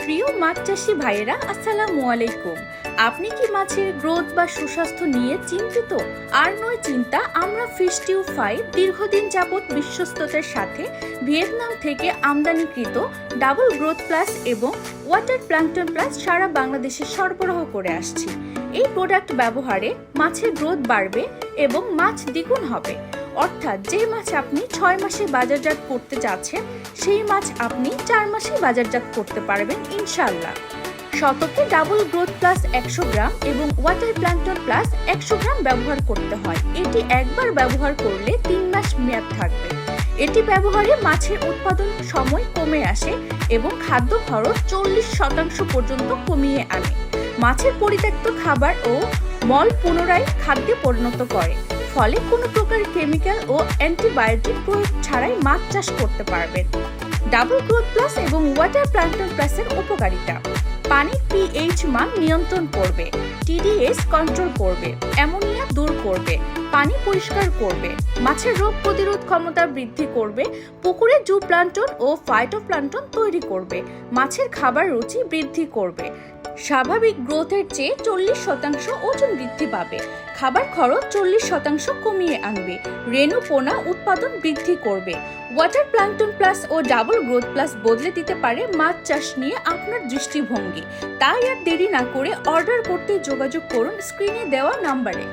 প্রিয় মাছ চাষি ভাইয়েরা, আসসালামু আলাইকুম। আপনি কি মাছের গ্রোথ বা সুস্বাস্থ্য নিয়ে চিন্তিত? আর নয় চিন্তা, আমরা ফিশ টিউব 5 দীর্ঘদিন যাবৎ বিশ্বস্ততার সাথে ভিয়েতনাম থেকে আমদানিকৃত ডাবল গ্রোথ প্লাস এবং ওয়াটার প্ল্যাঙ্কটন প্লাস সারা বাংলাদেশে সরবরাহ করে আসছি। এই প্রোডাক্ট ব্যবহারে মাছের গ্রোথ বাড়বে এবং মাছ দ্বিগুণ হবে। অর্থাৎ যে মাছ আপনি 6 মাসে বাজারজাত করতে যাচ্ছেন, সেই মাছ আপনি 4 মাসে বাজারজাত করতে পারবেন ইনশাআল্লাহ। শতকে ডাবল গ্রোথ প্লাস 100 গ্রাম এবং ওয়াটার প্ল্যাঙ্কটন প্লাস 100 গ্রাম ব্যবহার করতে হয়। এটি একবার ব্যবহার করলে 3 মাস মেয়াদ থাকবে। এটি ব্যবহারে মাছের উৎপাদন সময় কমে আসে এবং খাদ্য খরচ 40% পর্যন্ত কমিয়ে আনে। মাছের পরিত্যক্ত খাবার ও মল পুনরায় খাদ্যে পরিণত করে, ফলে কোনো প্রকার কেমিক্যাল ও অ্যান্টিবায়োটিক প্রয়োগ ছাড়াই মাছ চাষ করতে পারবেন। ডাবল গ্রোথ প্লাস এবং ওয়াটার প্ল্যাঙ্কটন প্লাসের উপকারিতা: পানির পিএইচ মান নিয়ন্ত্রণ করবে, টিডিএস কন্ট্রোল করবে, অ্যামোনিয়া দূর করবে, পানি পরিষ্কার করবে, মাছের রোগ প্রতিরোধ ক্ষমতা বৃদ্ধি করবে, পুকুরে জুপ্লাঙ্কটন ও ফাইটোপ্লাঙ্কটন তৈরি করবে, মাছের খাবার রুচি বৃদ্ধি করবে, স্বাভাবিক গ্রোথের চেয়ে 40% ওজন বৃদ্ধি পাবে, খাবার খরচ 40% কমিয়ে আনবে, রেণু পোনা উৎপাদন বৃদ্ধি করবে। Water plankton plus O double growth plus বদলে দিতে পারে মাছ চাষ নিয়ে আপনার দৃষ্টিভঙ্গি। তাই আর দেরি না করে অর্ডার করতে যোগাযোগ করুন স্ক্রিনে দেওয়া নাম্বারে।